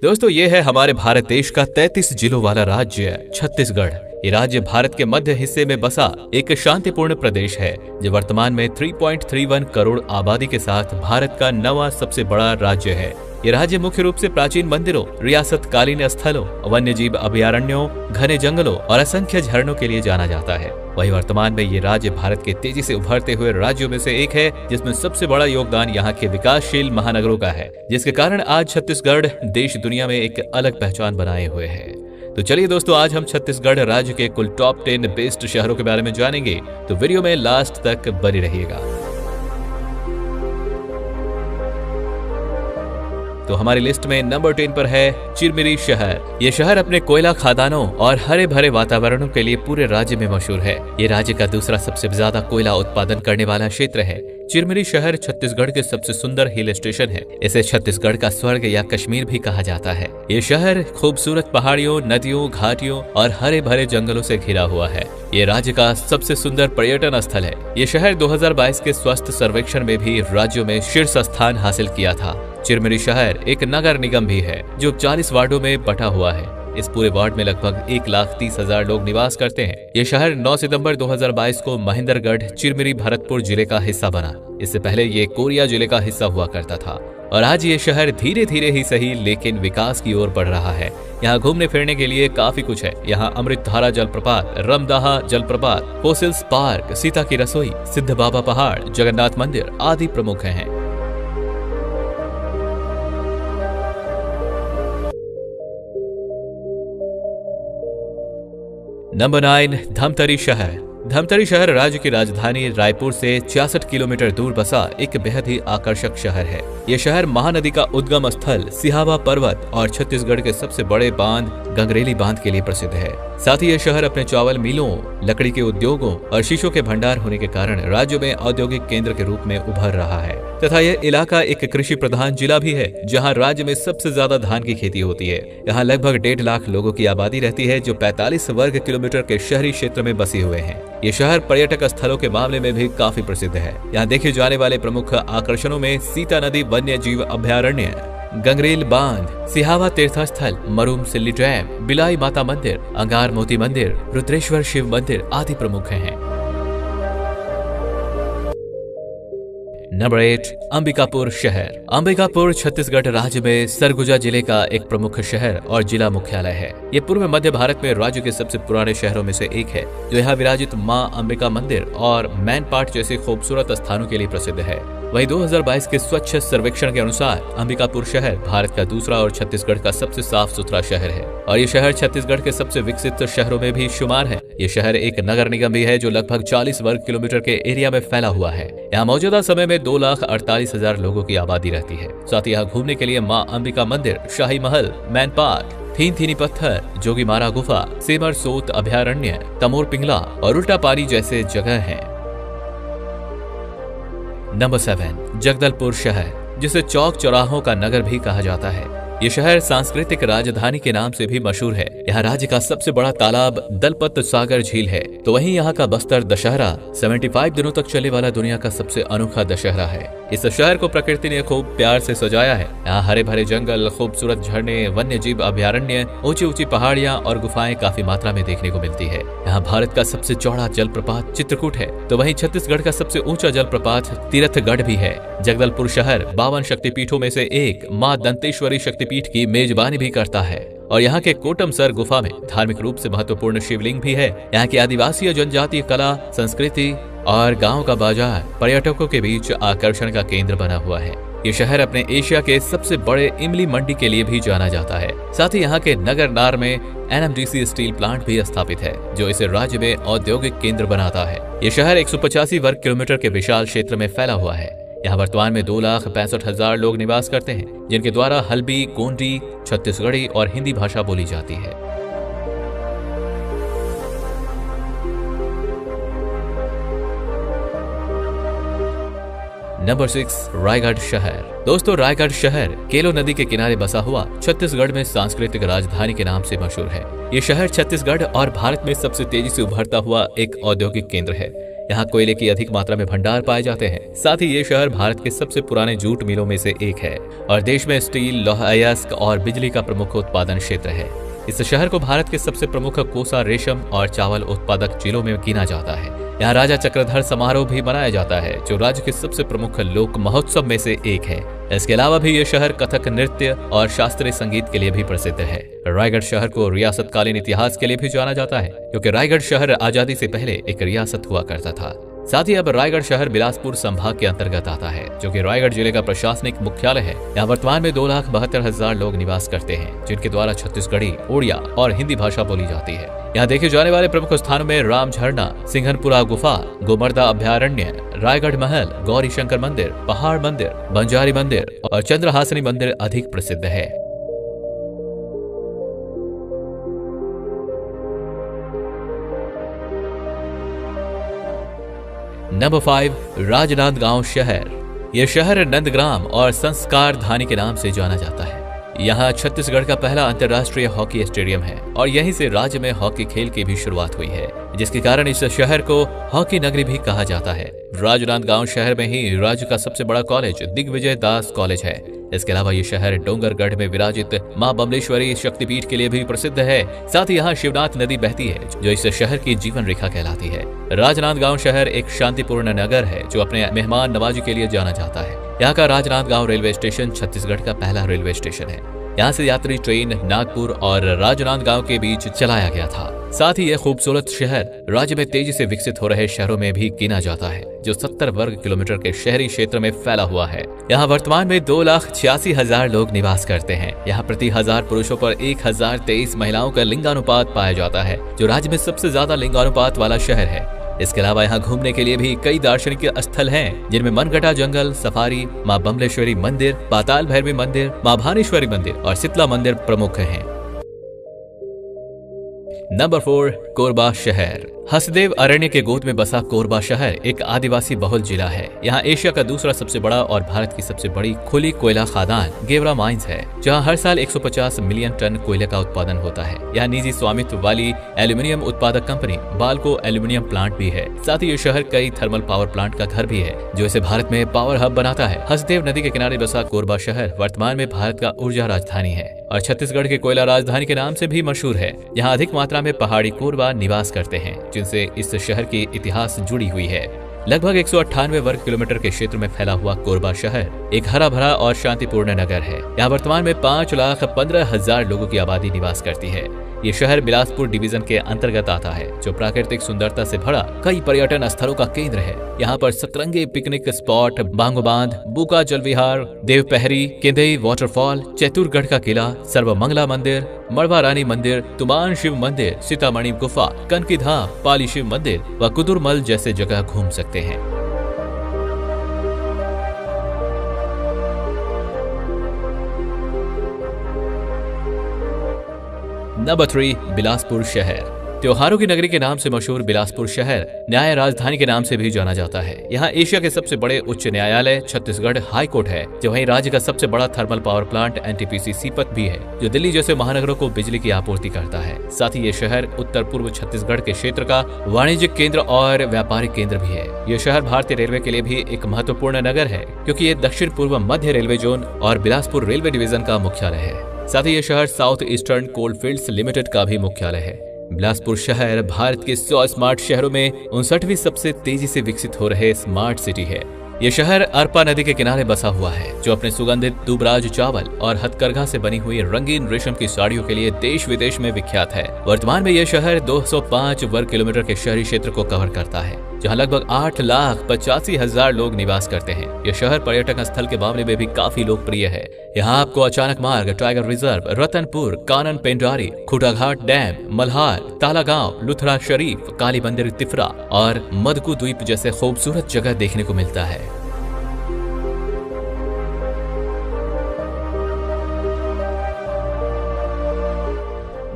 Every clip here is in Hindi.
दोस्तों ये है हमारे भारत देश का 33 जिलों वाला राज्य छत्तीसगढ़। ये राज्य भारत के मध्य हिस्से में बसा एक शांतिपूर्ण प्रदेश है जो वर्तमान में 3.31 करोड़ आबादी के साथ भारत का 9वां सबसे बड़ा राज्य है। ये राज्य मुख्य रूप से प्राचीन मंदिरों, रियासत कालीन स्थलों, वन्य जीव अभयारण्यों, घने जंगलों और असंख्य झरनों के लिए जाना जाता है। वही वर्तमान में ये राज्य भारत के तेजी से उभरते हुए राज्यों में से एक है, जिसमें सबसे बड़ा योगदान यहाँ के विकासशील महानगरों का है, जिसके कारण आज छत्तीसगढ़ देश दुनिया में एक अलग पहचान बनाए हुए है। तो चलिए दोस्तों, आज हम छत्तीसगढ़ राज्य के कुल टॉप 10 बेस्ट शहरों के बारे में जानेंगे, तो वीडियो में लास्ट तक बने रहिएगा। तो हमारी लिस्ट में नंबर 10 पर है चिरमिरी शहर। ये शहर अपने कोयला खदानों और हरे भरे वातावरणों के लिए पूरे राज्य में मशहूर है। ये राज्य का दूसरा सबसे ज्यादा कोयला उत्पादन करने वाला क्षेत्र है। चिरमिरी शहर छत्तीसगढ़ के सबसे सुंदर हिल स्टेशन है। इसे छत्तीसगढ़ का स्वर्ग या कश्मीर भी कहा जाता है। ये शहर खूबसूरत पहाड़ियों, नदियों, घाटियों और हरे भरे जंगलों से घिरा हुआ है। ये राज्य का सबसे सुंदर पर्यटन स्थल है। ये शहर 2022 के स्वास्थ्य सर्वेक्षण में भी राज्यों में शीर्ष स्थान हासिल किया था। चिरमिरी शहर एक नगर निगम भी है जो 40 वार्डों में बटा हुआ है। इस पूरे वार्ड में लगभग 1,30,000 लोग निवास करते हैं। ये शहर 9 सितंबर 2022 को महेंद्रगढ़ चिरमिरी भरतपुर जिले का हिस्सा बना। इससे पहले ये कोरिया जिले का हिस्सा हुआ करता था और आज ये शहर धीरे धीरे ही सही लेकिन विकास की ओर बढ़ रहा है। यहाँ घूमने फिरने के लिए काफी कुछ है। यहाँ अमृतधारा जलप्रपात, रमदाहा जलप्रपात, फोसिल्स पार्क, सीता की रसोई, सिद्ध बाबा पहाड़, जगन्नाथ मंदिर आदि प्रमुख हैं। नंबर 9 धमतरी शहर। धमतरी शहर राज्य की राजधानी रायपुर से 66 किलोमीटर दूर बसा एक बेहद ही आकर्षक शहर है। यह शहर महानदी का उद्गम स्थल सिहावा पर्वत और छत्तीसगढ़ के सबसे बड़े बांध गंगरेली बांध के लिए प्रसिद्ध है। साथ ही यह शहर अपने चावल मिलों, लकड़ी के उद्योगों और शीशों के भंडार होने के कारण राज्य में औद्योगिक केंद्र के रूप में उभर रहा है तथा यह इलाका एक कृषि प्रधान जिला भी है, जहां राज्य में सबसे ज्यादा धान की खेती होती है। यहाँ लगभग 1.5 लाख लोगों की आबादी रहती है जो 45 वर्ग किलोमीटर के शहरी क्षेत्र में बसे हुए हैं। ये शहर पर्यटक स्थलों के मामले में भी काफी प्रसिद्ध है। यहाँ देखे जाने वाले प्रमुख आकर्षणों में सीता नदी वन्य जीव अभयारण्य, गंगरेल बांध, सिहावा तीर्थ स्थल, मरूम सिल्ली डैम, बिलाई माता मंदिर, अंगार मोती मंदिर, रुद्रेश्वर शिव मंदिर आदि प्रमुख हैं। नंबर 8 अंबिकापुर शहर। अंबिकापुर छत्तीसगढ़ राज्य में सरगुजा जिले का एक प्रमुख शहर और जिला मुख्यालय है। ये पूर्व मध्य भारत में राज्य के सबसे पुराने शहरों में से एक है, जो यहाँ विराजित मां अंबिका मंदिर और मैनपाट जैसे खूबसूरत स्थानों के लिए प्रसिद्ध है। वही 2022 के स्वच्छ सर्वेक्षण के अनुसार अंबिकापुर शहर भारत का दूसरा और छत्तीसगढ़ का सबसे साफ सुथरा शहर है और ये शहर छत्तीसगढ़ के सबसे विकसित शहरों में भी शुमार है। ये शहर एक नगर निगम भी है जो लगभग 40 वर्ग किलोमीटर के एरिया में फैला हुआ है। यहाँ मौजूदा समय में 2,48,000 लोगों की आबादी रहती है। साथ ही यहाँ घूमने के लिए मां अंबिका मंदिर, शाही महल, मैन पार्क, थीनी पत्थर, जोगी मारा गुफा, सेमर सोत अभयारण्य, तमोर पिंगला और उल्टा पारी जैसे जगह हैं। नंबर 7 जगदलपुर शहर, जिसे चौक चौराहों का नगर भी कहा जाता है। ये शहर सांस्कृतिक राजधानी के नाम से भी मशहूर है। यहाँ राज्य का सबसे बड़ा तालाब दलपत सागर झील है, तो वहीं यहाँ का बस्तर दशहरा 75 दिनों तक चलने वाला दुनिया का सबसे अनोखा दशहरा है। इस शहर को प्रकृति ने खूब प्यार से सजाया है। यहाँ हरे भरे जंगल, खूबसूरत झरने, वन्य जीव अभयारण्य, ऊंची ऊंची पहाड़ियाँ और गुफाएं काफी मात्रा में देखने को मिलती है। यहाँ भारत का सबसे चौड़ा जलप्रपात चित्रकूट है, तो वहीं छत्तीसगढ़ का सबसे ऊंचा जलप्रपात तीर्थगढ़ भी है। जगदलपुर शहर 52 शक्तिपीठों में से एक मां दंतेश्वरी शक्तिपीठ की मेजबानी भी करता है और यहाँ के कोटमसर गुफा में धार्मिक रूप से महत्वपूर्ण शिवलिंग भी है। यहाँ की आदिवासी और जनजातीय कला, संस्कृति और गांव का बाजार पर्यटकों के बीच आकर्षण का केंद्र बना हुआ है। ये शहर अपने एशिया के सबसे बड़े इमली मंडी के लिए भी जाना जाता है। साथ ही यहाँ के नगर नार में NMDC स्टील प्लांट भी स्थापित है, जो इसे राज्य में औद्योगिक केंद्र बनाता है। ये शहर 185 वर्ग किलोमीटर के विशाल क्षेत्र में फैला हुआ है। यहाँ वर्तमान में 2,65,000 लोग निवास करते हैं, जिनके द्वारा हल्बी, गोंडी, छत्तीसगढ़ी और हिंदी भाषा बोली जाती है। नंबर 6 रायगढ़ शहर। दोस्तों, रायगढ़ शहर केलो नदी के किनारे बसा हुआ छत्तीसगढ़ में सांस्कृतिक राजधानी के नाम से मशहूर है। ये शहर छत्तीसगढ़ और भारत में सबसे तेजी से उभरता हुआ एक औद्योगिक केंद्र है। यहाँ कोयले की अधिक मात्रा में भंडार पाए जाते हैं। साथ ही ये शहर भारत के सबसे पुराने जूट मिलों में से एक है और देश में स्टील, लौह अयस्क और बिजली का प्रमुख उत्पादन क्षेत्र है। इस शहर को भारत के सबसे प्रमुख कोसा, रेशम और चावल उत्पादक जिलों में गिना जाता है। यहाँ राजा चक्रधर समारोह भी मनाया जाता है, जो राज्य के सबसे प्रमुख लोक महोत्सव में से एक है। इसके अलावा भी ये शहर कथक नृत्य और शास्त्रीय संगीत के लिए भी प्रसिद्ध है। रायगढ़ शहर को रियासतकालीन इतिहास के लिए भी जाना जाता है, क्योंकि रायगढ़ शहर आजादी से पहले एक रियासत हुआ करता था। साथ ही अब रायगढ़ शहर बिलासपुर संभाग के अंतर्गत आता है, जो कि रायगढ़ जिले का प्रशासनिक मुख्यालय है। यहाँ वर्तमान में 2,72,000 लोग निवास करते हैं, जिनके द्वारा छत्तीसगढ़ी, उड़िया और हिंदी भाषा बोली जाती है। यहाँ देखे जाने वाले प्रमुख स्थानों में राम झरना, सिंघनपुरा गुफा, गोमर्दा अभ्यारण्य, रायगढ़ महल, गौरी शंकर मंदिर, पहाड़ मंदिर, बंजारी मंदिर और चंद्रहासिनी मंदिर अधिक प्रसिद्ध है। नंबर 5, राजनांदगांव शहर। यह शहर नंदग्राम और संस्कार धानी के नाम से जाना जाता है। यहाँ छत्तीसगढ़ का पहला अंतर्राष्ट्रीय हॉकी स्टेडियम है और यहीं से राज्य में हॉकी खेल की भी शुरुआत हुई है, जिसके कारण इस शहर को हॉकी नगरी भी कहा जाता है। राजनांदगांव शहर में ही राज्य का सबसे बड़ा कॉलेज दिग्विजय दास कॉलेज है। इसके अलावा ये शहर डोंगरगढ़ में विराजित मां बमलेश्वरी शक्तिपीठ के लिए भी प्रसिद्ध है। साथ ही यहाँ शिवनाथ नदी बहती है, जो इस शहर की जीवन रेखा कहलाती है। राजनांदगांव शहर एक शांतिपूर्ण नगर है, जो अपने मेहमान नवाजी के लिए जाना जाता है। यहाँ का राजनांदगांव रेलवे स्टेशन छत्तीसगढ़ का पहला रेलवे स्टेशन है। यहाँ से यात्री ट्रेन नागपुर और राजनांदगांव के बीच चलाया गया था। साथ ही यह खूबसूरत शहर राज्य में तेजी से विकसित हो रहे शहरों में भी गिना जाता है, जो 70 वर्ग किलोमीटर के शहरी क्षेत्र में फैला हुआ है। यहाँ वर्तमान में 2,86,000 लोग निवास करते हैं। यहाँ प्रति 1000 पुरुषों पर 1023 महिलाओं का लिंगानुपात पाया जाता है, जो राज्य में सबसे ज्यादा लिंगानुपात वाला शहर है। इसके अलावा यहाँ घूमने के लिए भी कई दार्शनिक स्थल हैं, जिनमें मनगटा जंगल सफारी, मां बमलेश्वरी मंदिर, पाताल भैरवी मंदिर, मां भानेश्वरी मंदिर और शीतला मंदिर प्रमुख हैं। नंबर 4, कोरबा शहर। हसदेव अरण्य के गोद में बसा कोरबा शहर एक आदिवासी बहुल जिला है। यहाँ एशिया का दूसरा सबसे बड़ा और भारत की सबसे बड़ी खुली कोयला खादान गेवरा माइंस है, जहाँ हर साल 150 मिलियन टन कोयले का उत्पादन होता है। यहाँ निजी स्वामित्व वाली एल्यूमिनियम उत्पादक कंपनी बाल्को एल्यूमिनियम प्लांट भी है। साथ ही ये शहर कई थर्मल पावर प्लांट का घर भी है, जो इसे भारत में पावर हब बनाता है। हसदेव नदी के किनारे बसा कोरबा शहर वर्तमान में भारत का ऊर्जा राजधानी है और छत्तीसगढ़ के कोयला राजधानी के नाम से भी मशहूर है। यहाँ अधिक मात्रा में पहाड़ी कोरबा निवास करते हैं, जिनसे इस शहर की इतिहास जुड़ी हुई है। लगभग 198 वर्ग किलोमीटर के क्षेत्र में फैला हुआ कोरबा शहर एक हरा भरा और शांतिपूर्ण नगर है। यहाँ वर्तमान में 5,15,000 लोगों की आबादी निवास करती है। ये शहर बिलासपुर डिवीजन के अंतर्गत आता है, जो प्राकृतिक सुंदरता से भरा कई पर्यटन स्थलों का केंद्र है। यहाँ पर सतरंगी पिकनिक स्पॉट, बांगो बांध, बुका जल विहार, देवपहरी, केंदई वाटरफॉल, चैतुरगढ़ का किला, सर्वमंगला मंदिर, मड़वा रानी मंदिर, तुमान शिव मंदिर, सीतामढ़ी गुफा, कनकी धाम, पाली शिव मंदिर व कुदुरमल जैसे जगह घूम सकते हैं। नंबर 3, बिलासपुर शहर। त्योहारों की नगरी के नाम से मशहूर बिलासपुर शहर न्याय राजधानी के नाम से भी जाना जाता है। यहाँ एशिया के सबसे बड़े उच्च न्यायालय छत्तीसगढ़ हाई कोर्ट है, जो वहीं राज्य का सबसे बड़ा thermal power plant NTPC Sipat भी है, जो दिल्ली जैसे महानगरों को बिजली की आपूर्ति करता है। साथ ही ये शहर उत्तर पूर्व छत्तीसगढ़ के क्षेत्र का वाणिज्यिक केंद्र और व्यापारिक केंद्र भी है। ये शहर भारतीय रेलवे के लिए भी एक महत्वपूर्ण नगर है, क्योंकि ये दक्षिण पूर्व मध्य रेलवे जोन और बिलासपुर रेलवे डिवीजन का मुख्यालय है। साथ ही ये शहर साउथ ईस्टर्न कोलफील्ड्स लिमिटेड का भी मुख्यालय है। बिलासपुर शहर भारत के 100 स्मार्ट शहरों में 59वीं सबसे तेजी से विकसित हो रहे स्मार्ट सिटी है। यह शहर अरपा नदी के किनारे बसा हुआ है, जो अपने सुगंधित दुबराज चावल और हथकरघा से बनी हुई रंगीन रेशम की साड़ियों के लिए देश विदेश में विख्यात है। वर्तमान में यह शहर 205 वर्ग किलोमीटर के शहरी क्षेत्र को कवर करता है, जहां लगभग 8,85,000 लोग निवास करते हैं। यह शहर पर्यटक स्थल के मामले में भी काफी लोकप्रिय है। यहाँ आपको अचानक मार्ग, tiger reserve, Ratanpur, Kanan Pendari, Khutaghat dam, Malhar, Talagaon, Luthra शरीफ, काली मंदिर तिफरा और मदकू द्वीप जैसे खूबसूरत जगह देखने को मिलता है।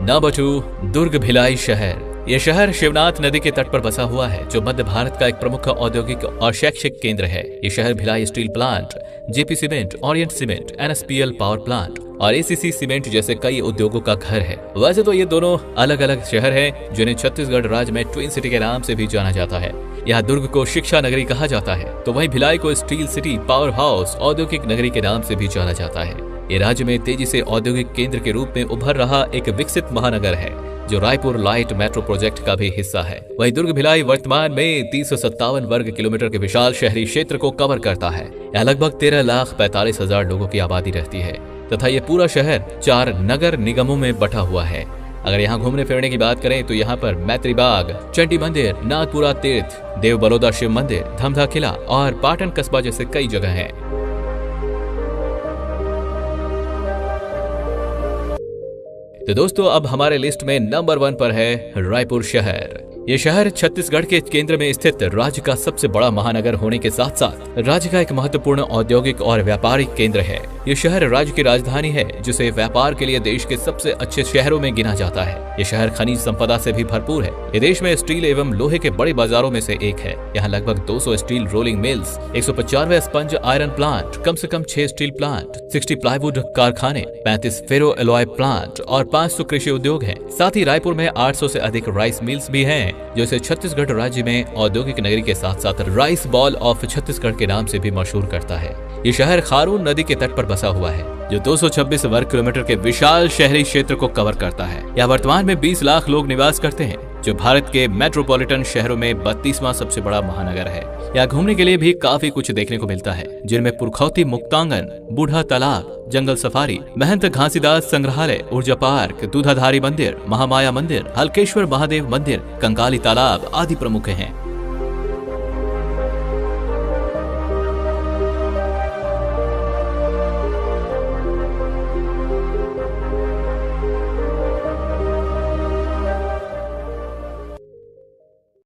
नंबर 2, दुर्ग भिलाई शहर। यह शहर शिवनाथ नदी के तट पर बसा हुआ है, जो मध्य भारत का एक प्रमुख औद्योगिक और शैक्षिक केंद्र है। यह शहर Bhilai steel plant, JP cement, Orient cement, NSPL power plant और एसीसी सीमेंट जैसे कई उद्योगों का घर है। वैसे तो ये दोनों अलग अलग शहर हैं, जिन्हें छत्तीसगढ़ राज्य में ट्विन सिटी के नाम से भी जाना जाता है। यहाँ दुर्ग को शिक्षा नगरी कहा जाता है, तो वहीं भिलाई को स्टील सिटी, पावर हाउस, औद्योगिक नगरी के नाम से भी जाना जाता है। ये राज्य में तेजी से औद्योगिक केंद्र के रूप में उभर रहा एक विकसित महानगर है, जो रायपुर लाइट मेट्रो प्रोजेक्ट का भी हिस्सा है। वहीं दुर्ग भिलाई वर्तमान में 357 वर्ग किलोमीटर के विशाल शहरी क्षेत्र को कवर करता है। यहाँ लगभग 13,45,000 लोगों की आबादी रहती है तथा ये पूरा शहर 4 नगर निगमों में बटा हुआ है। अगर यहाँ घूमने फिरने की बात करें तो यहाँ पर मैत्री बाग, चंडी मंदिर, नाथपुरा तीर्थ, देव बड़ौदा शिव मंदिर, धमधा किला और पाटन कस्बा जैसे कई जगह हैं। तो दोस्तों, अब हमारे लिस्ट में नंबर 1 पर है रायपुर शहर। ये शहर छत्तीसगढ़ के केंद्र में स्थित राज्य का सबसे बड़ा महानगर होने के साथ साथ राज्य का एक महत्वपूर्ण औद्योगिक और व्यापारिक केंद्र है। ये शहर राज्य की राजधानी है, जिसे व्यापार के लिए देश के सबसे अच्छे शहरों में गिना जाता है। ये शहर खनिज संपदा से भी भरपूर है। ये देश में स्टील एवं लोहे के बड़े बाजारों में से एक है। यहाँ लगभग 200 steel rolling mills, 195 sponge iron plant, कम से कम 6 स्टील प्लांट, 60 प्लाईवुड कारखाने, 35 फेरो एलॉय प्लांट और 500 कृषि उद्योग हैं। साथ ही रायपुर में 800 से अधिक राइस मिल्स भी हैं, जो इसे छत्तीसगढ़ राज्य में औद्योगिक नगरी के साथ साथ राइस बॉल ऑफ छत्तीसगढ़ के नाम से भी मशहूर करता है। ये शहर खारून नदी के तट पर बसा हुआ है, जो 226 वर्ग किलोमीटर के विशाल शहरी क्षेत्र को कवर करता है। यहाँ वर्तमान में 20 लाख लोग निवास करते हैं, जो भारत के मेट्रोपॉलिटन शहरों में 32वां सबसे बड़ा महानगर है। यहाँ घूमने के लिए भी काफी कुछ देखने को मिलता है, जिनमें पुरखौती मुक्तांगन, बूढ़ा तालाब, जंगल सफारी, महंत घासीदास संग्रहालय, ऊर्जा पार्क, दूधाधारी मंदिर, महामाया मंदिर, हल्केश्वर महादेव मंदिर, कंकाली तालाब आदि प्रमुख हैं।